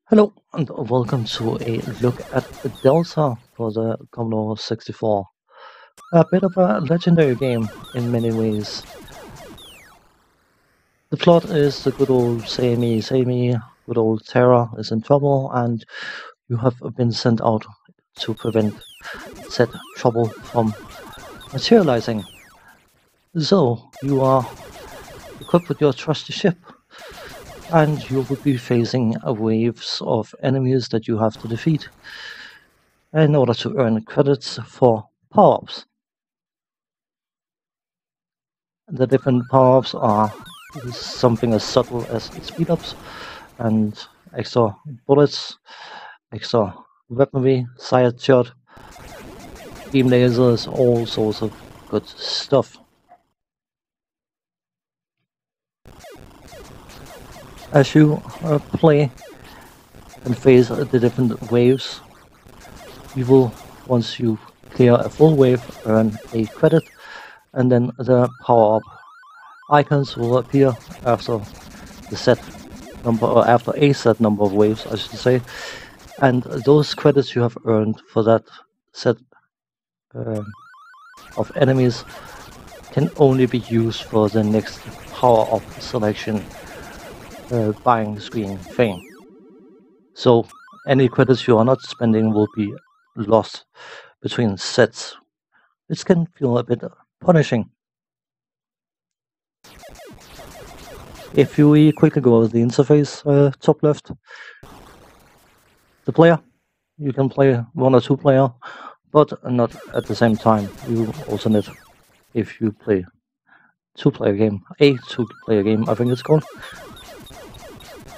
Hello and welcome to a look at Delta for the Commodore 64. A bit of a legendary game in many ways. The plot is the good old samey, good old Terra is in trouble and you have been sent out to prevent said trouble from materializing. So you are equipped with your trusty ship and you will be facing waves of enemies that you have to defeat in order to earn credits for power-ups. The different power-ups are something as subtle as speed-ups and extra bullets, extra weaponry, side shot, beam lasers, all sorts of good stuff. As you play and face the different waves, you will, once you clear a full wave, earn a credit, and then the power-up icons will appear after the set number, or after a set number of waves, I should say, and those credits you have earned for that set of enemies can only be used for the next power-up selection buying screen thing. So any credits you are not spending will be lost between sets, which can feel a bit punishing. If we quickly go over the interface, top left, the player, you can play one or two player, but not at the same time. You alternate if you play two-player game, a two-player game, I think it's called.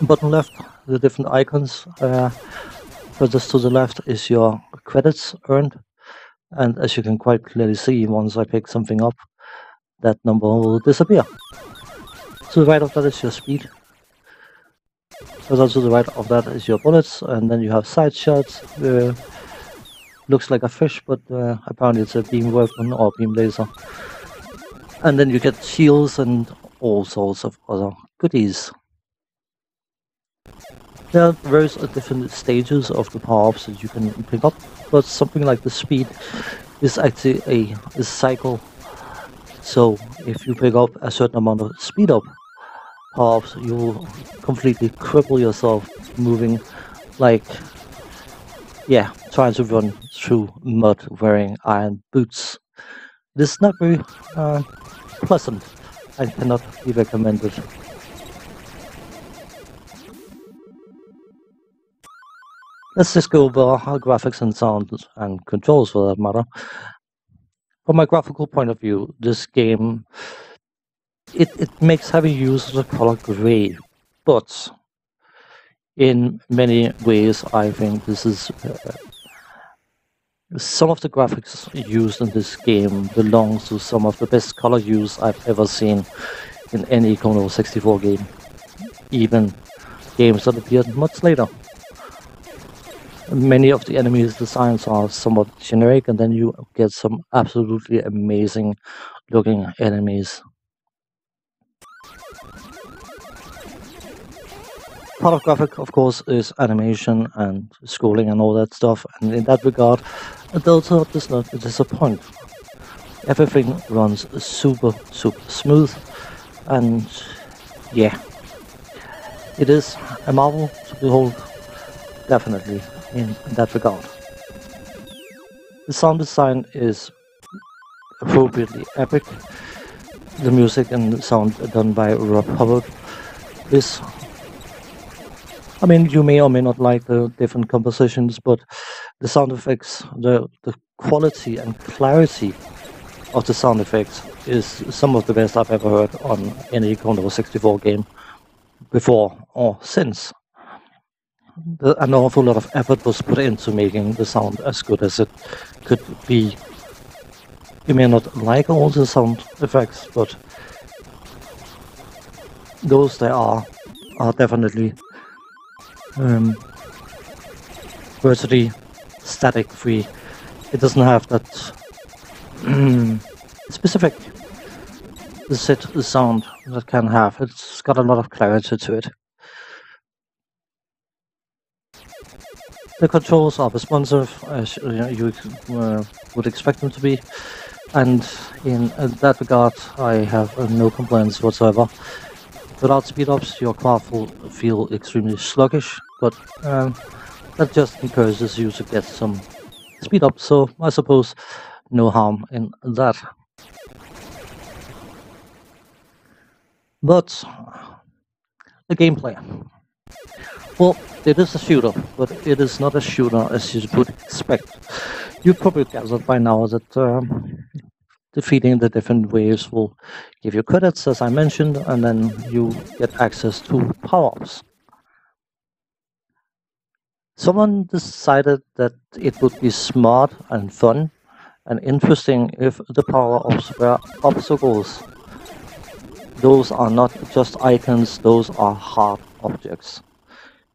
Bottom left, the different icons. Furthest to the left is your credits earned, and as you can quite clearly see, once I pick something up, that number will disappear. To the right of that is your speed. Further to the right of that is your bullets, and then you have side shots. Looks like a fish, but apparently it's a beam weapon or beam laser. And then you get shields and all sorts of other goodies. There are various different stages of the power-ups that you can pick up, but something like the speed is actually a cycle. So if you pick up a certain amount of speed up power-ups, you will completely cripple yourself moving like, yeah, trying to run through mud wearing iron boots. It is not very pleasant and cannot be recommended. Let's just go over how graphics and sound and controls for that matter. From a graphical point of view, this game, it makes heavy use of the color gray, but in many ways I think this is some of the graphics used in this game belongs to some of the best color use I've ever seen in any Commodore 64 game, even games that appeared much later. Many of the enemies' designs are somewhat generic, and then you get some absolutely amazing looking enemies. Part of graphic, of course, is animation and scrolling and all that stuff, and in that regard, Delta does not disappoint. Everything runs super smooth, and yeah, it is a marvel to behold, definitely, in that regard. The sound design is appropriately epic. The music and sound done by Rob Hubbard is, I mean, you may or may not like the different compositions, but the sound effects, the quality and clarity of the sound effects is some of the best I've ever heard on any Commodore 64 game before or since. An awful lot of effort was put into making the sound as good as it could be. You may not like all the sound effects, but those there are definitely virtually static free. It doesn't have that specific set sound that can have. It's got a lot of clarity to it. The controls are responsive, as you would expect them to be, and in that regard, I have no complaints whatsoever. Without speed ups, your craft will feel extremely sluggish, but that just encourages you to get some speed up, so I suppose no harm in that. But the gameplay. Well, it is a shooter, but it is not a shooter as you would expect. You've probably gathered by now that defeating the different waves will give you credits, as I mentioned, and then you get access to power-ups. Someone decided that it would be smart and fun and interesting if the power-ups were obstacles. Those are not just icons, those are hard objects.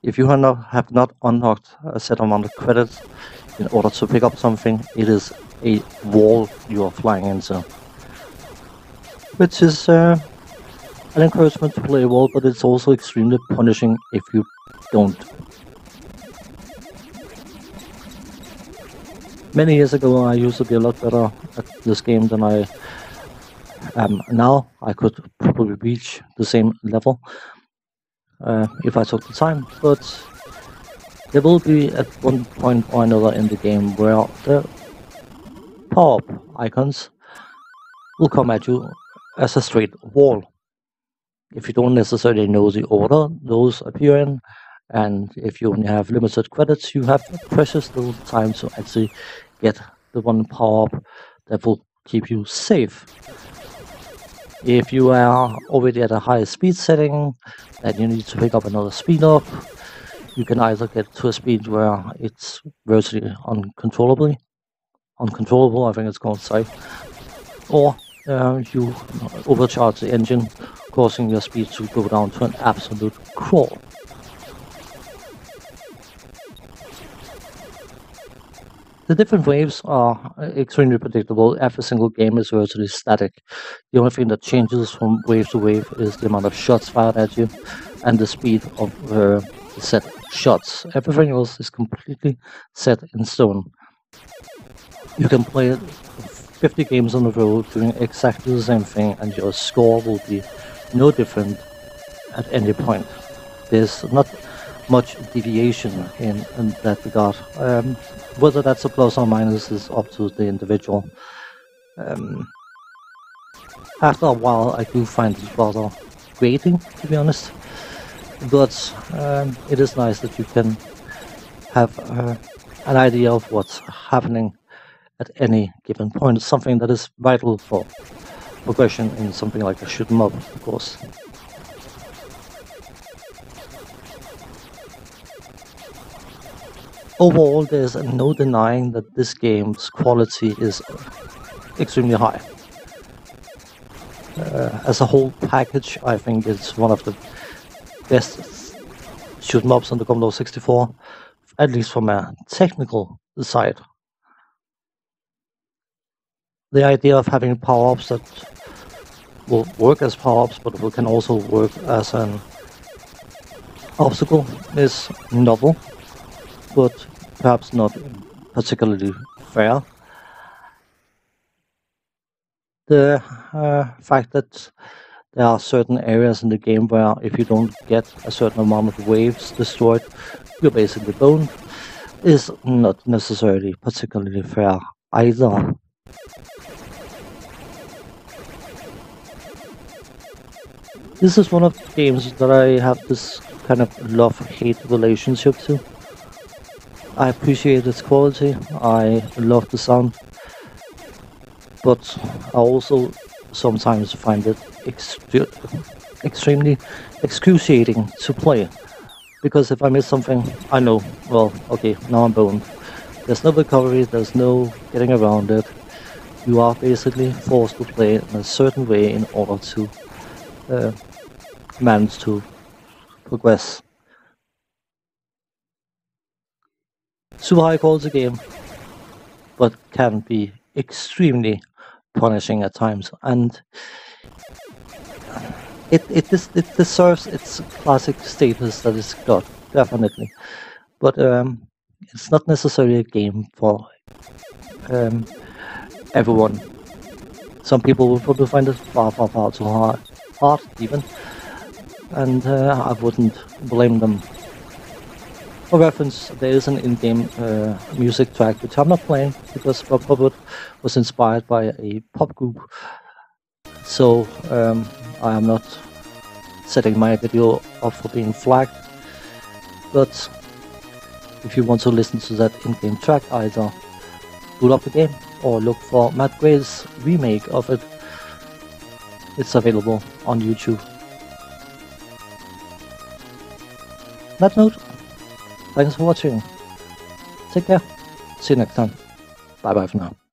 If you have not unlocked a set amount of credits in order to pick up something, it is a wall you are flying into. Which is an encouragement to play well, but it's also extremely punishing if you don't. Many years ago, I used to be a lot better at this game than I am now. I could probably reach the same level if I took the time, but there will be at one point or another in the game where the power-up icons will come at you as a straight wall. If you don't necessarily know the order those appear in, and if you only have limited credits, you have precious little time to actually get the one power-up that will keep you safe. If you are already at a high speed setting and you need to pick up another speed up, you can either get to a speed where it's virtually uncontrollable, I think it's called, sorry, or you overcharge the engine, causing your speed to go down to an absolute crawl. The different waves are extremely predictable. Every single game is virtually static. The only thing that changes from wave to wave is the amount of shots fired at you and the speed of the set shots. Everything else is completely set in stone. You can play 50 games on the road doing exactly the same thing, and your score will be no different at any point. There's not much deviation in that regard. Whether that's a plus or minus is up to the individual. After a while, I do find it rather grating, to be honest. But it is nice that you can have an idea of what's happening at any given point. It's something that is vital for progression in something like a shoot 'em up, of course. Overall, there's no denying that this game's quality is extremely high. As a whole package, I think it's one of the best shoot 'em ups on the Commodore 64, at least from a technical side. The idea of having power-ups that will work as power-ups, but can also work as an obstacle is novel, but perhaps not particularly fair. The fact that there are certain areas in the game where if you don't get a certain amount of waves destroyed, you're basically boned, is not necessarily particularly fair either. This is one of the games that I have this kind of love-hate relationship to. I appreciate its quality, I love the sound, but I also sometimes find it extremely excruciating to play. Because if I miss something, I know, well, okay, now I'm boned. There's no recovery, there's no getting around it. You are basically forced to play in a certain way in order to manage to progress. Super high quality game, but can be extremely punishing at times, and it deserves its classic status that it's got, definitely. But It's not necessarily a game for um, everyone. Some people will probably find it far, far, far too hard even, and I wouldn't blame them. For reference, there is an in-game music track which I'm not playing because Bob Hubbard was inspired by a pop group, so I am not setting my video up for being flagged. But if you want to listen to that in-game track, either boot up the game or look for Matt Gray's remake of it. It's available on YouTube. On that note, thanks for watching. Take care. See you next time. Bye bye for now.